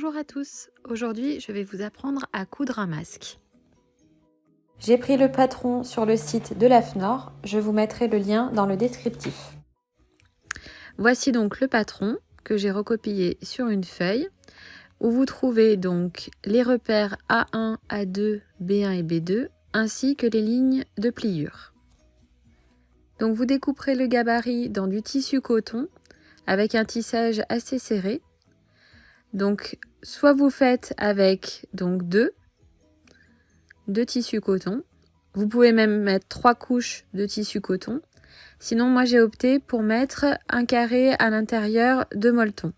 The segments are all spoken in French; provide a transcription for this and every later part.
Bonjour à tous, aujourd'hui je vais vous apprendre à coudre un masque. J'ai pris le patron sur le site de l'AFNOR, je vous mettrai le lien dans le descriptif. Voici donc le patron que j'ai recopié sur une feuille où vous trouvez donc les repères A1, A2, B1 et B2 ainsi que les lignes de pliure. Donc vous découperez le gabarit dans du tissu coton avec un tissage assez serré. Donc soit vous faites avec donc deux tissus coton. Vous pouvez même mettre 3 couches de tissu coton. Sinon, moi j'ai opté pour mettre un carré à l'intérieur de molleton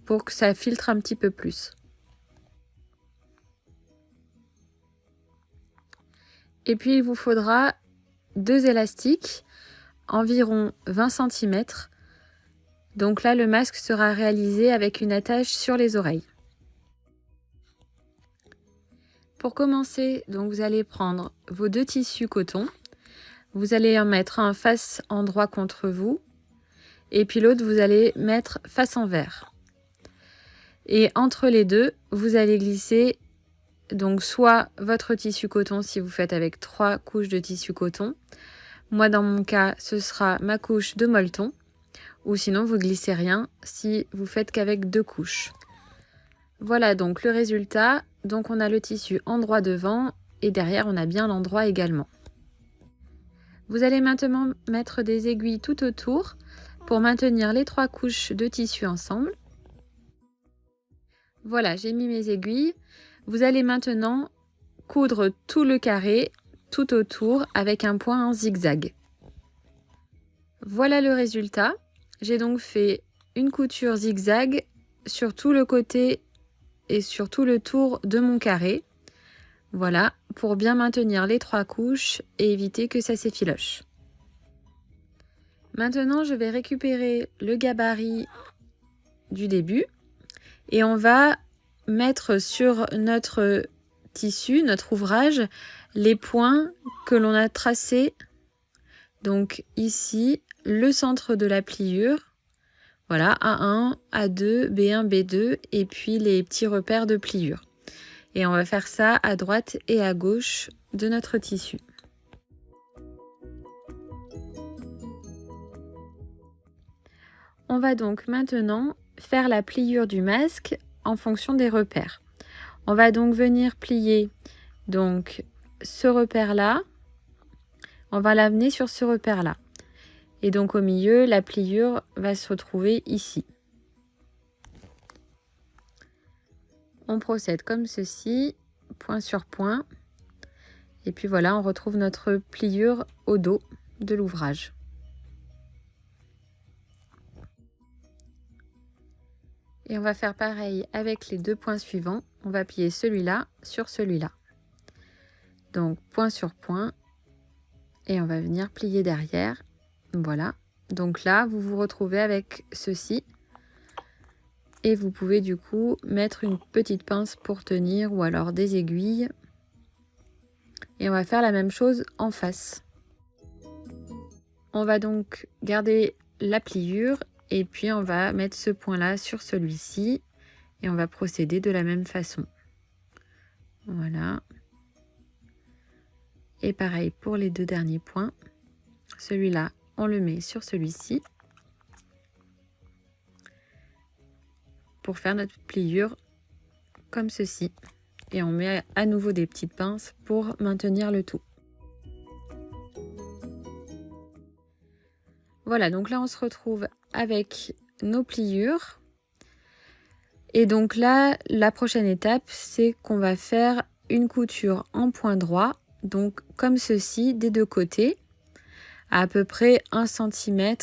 pour que ça filtre un petit peu plus. Et puis il vous faudra 2 élastiques, environ 20 cm. Donc là, le masque sera réalisé avec une attache sur les oreilles. Pour commencer, donc vous allez prendre vos 2 tissus coton. Vous allez en mettre un face endroit contre vous et puis l'autre vous allez mettre face envers. Et entre les deux, vous allez glisser donc soit votre tissu coton si vous faites avec 3 couches de tissu coton. Moi dans mon cas, ce sera ma couche de molleton ou sinon vous glissez rien si vous faites qu'avec 2 couches. Voilà donc le résultat. Donc on a le tissu endroit devant et derrière on a bien l'endroit également. Vous allez maintenant mettre des aiguilles tout autour pour maintenir les 3 couches de tissu ensemble. Voilà, j'ai mis mes aiguilles. Vous allez maintenant coudre tout le carré tout autour avec un point en zigzag. Voilà le résultat. J'ai donc fait une couture zigzag sur tout le côté et sur tout le tour de mon carré. Voilà, pour bien maintenir les 3 couches et éviter que ça s'effiloche. Maintenant, je vais récupérer le gabarit du début et on va mettre sur notre tissu, notre ouvrage, les points que l'on a tracés. Donc ici, le centre de la pliure. Voilà, A1, A2, B1, B2 et puis les petits repères de pliure. Et on va faire ça à droite et à gauche de notre tissu. On va donc maintenant faire la pliure du masque en fonction des repères. On va donc venir plier donc ce repère-là. On va l'amener sur ce repère-là. Et donc au milieu, la pliure va se retrouver ici. On procède comme ceci, point sur point. Et puis voilà, on retrouve notre pliure au dos de l'ouvrage. Et on va faire pareil avec les 2 points suivants. On va plier celui-là sur celui-là. Donc point sur point. Et on va venir plier derrière. Voilà. Donc là, vous vous retrouvez avec ceci. Et vous pouvez du coup mettre une petite pince pour tenir ou alors des aiguilles. Et on va faire la même chose en face. On va donc garder la pliure et puis on va mettre ce point-là sur celui-ci et on va procéder de la même façon. Voilà. Et pareil pour les 2 derniers points. Celui-là, on le met sur celui-ci pour faire notre pliure comme ceci. Et on met à nouveau des petites pinces pour maintenir le tout. Voilà, donc là on se retrouve avec nos pliures. Et donc là, la prochaine étape, c'est qu'on va faire une couture en point droit, donc comme ceci, des 2 côtés, à peu près 1 cm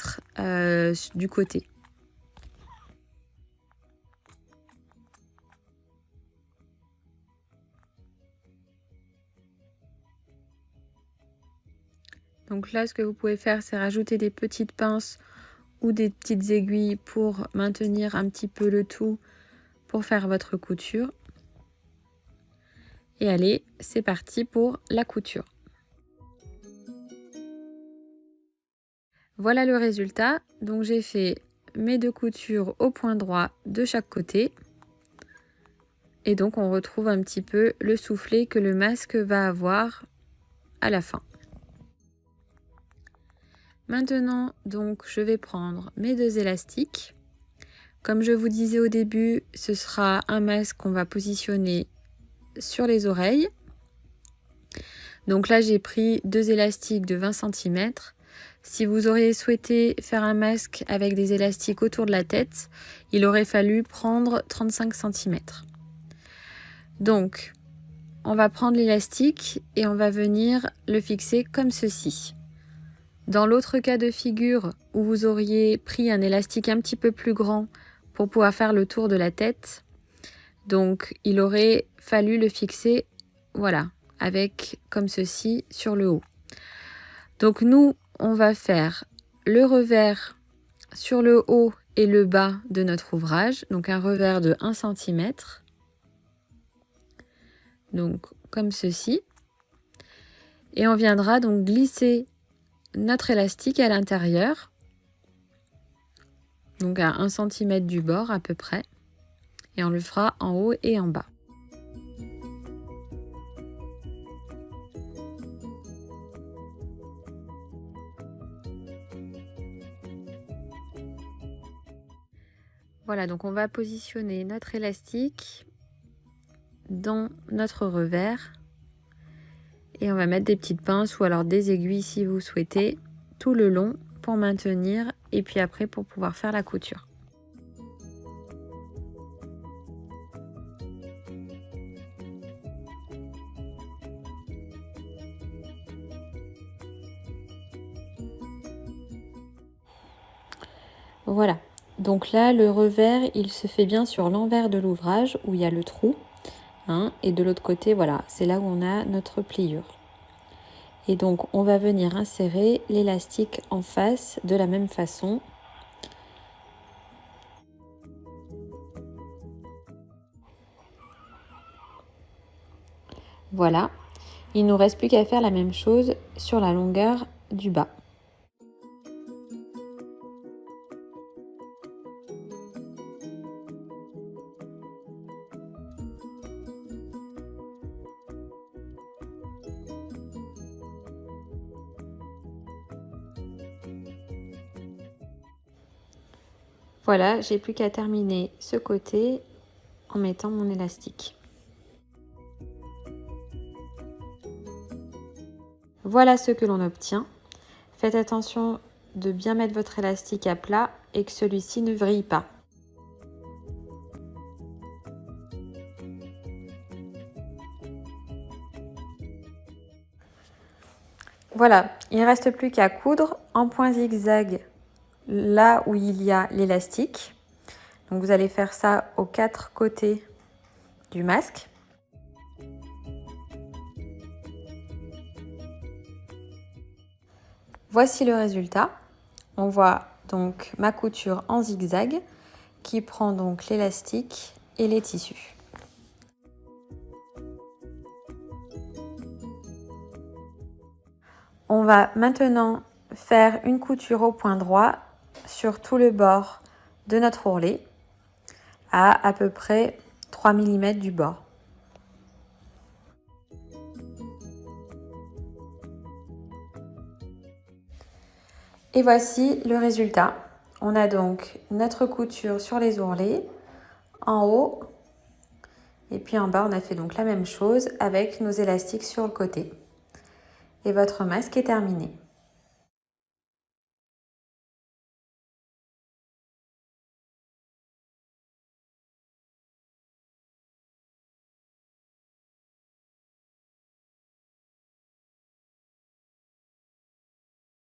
du côté. Donc là, ce que vous pouvez faire, c'est rajouter des petites pinces ou des petites aiguilles pour maintenir un petit peu le tout pour faire votre couture. Et allez, c'est parti pour la couture. Voilà le résultat. Donc j'ai fait mes 2 coutures au point droit de chaque côté. Et donc on retrouve un petit peu le soufflet que le masque va avoir à la fin. Maintenant, donc, je vais prendre mes 2 élastiques. Comme je vous disais au début, ce sera un masque qu'on va positionner sur les oreilles. Donc là, j'ai pris 2 élastiques de 20 cm. Si vous auriez souhaité faire un masque avec des élastiques autour de la tête, il aurait fallu prendre 35 cm. Donc, on va prendre l'élastique et on va venir le fixer comme ceci. Dans l'autre cas de figure où vous auriez pris un élastique un petit peu plus grand pour pouvoir faire le tour de la tête, donc il aurait fallu le fixer, voilà, avec comme ceci sur le haut. Donc nous, on va faire le revers sur le haut et le bas de notre ouvrage, donc un revers de 1 cm, donc comme ceci, et on viendra donc glisser notre élastique à l'intérieur, donc à 1 cm du bord à peu près, et on le fera en haut et en bas. Voilà, donc on va positionner notre élastique dans notre revers et on va mettre des petites pinces ou alors des aiguilles si vous souhaitez tout le long pour maintenir et puis après pour pouvoir faire la couture. Voilà, donc là le revers il se fait bien sur l'envers de l'ouvrage où il y a le trou. Et de l'autre côté, voilà, c'est là où on a notre pliure. Et donc, on va venir insérer l'élastique en face de la même façon. Voilà, il ne nous reste plus qu'à faire la même chose sur la longueur du bas. Voilà, j'ai plus qu'à terminer ce côté en mettant mon élastique. Voilà ce que l'on obtient. Faites attention de bien mettre votre élastique à plat et que celui-ci ne vrille pas. Voilà, il ne reste plus qu'à coudre en point zigzag là où il y a l'élastique. Donc vous allez faire ça aux 4 côtés du masque. Voici le résultat. On voit donc ma couture en zigzag qui prend donc l'élastique et les tissus. On va maintenant faire une couture au point droit sur tout le bord de notre ourlet à peu près 3 mm du bord. Et voici le résultat. On a donc notre couture sur les ourlets en haut et puis en bas on a fait donc la même chose avec nos élastiques sur le côté. Et votre masque est terminé.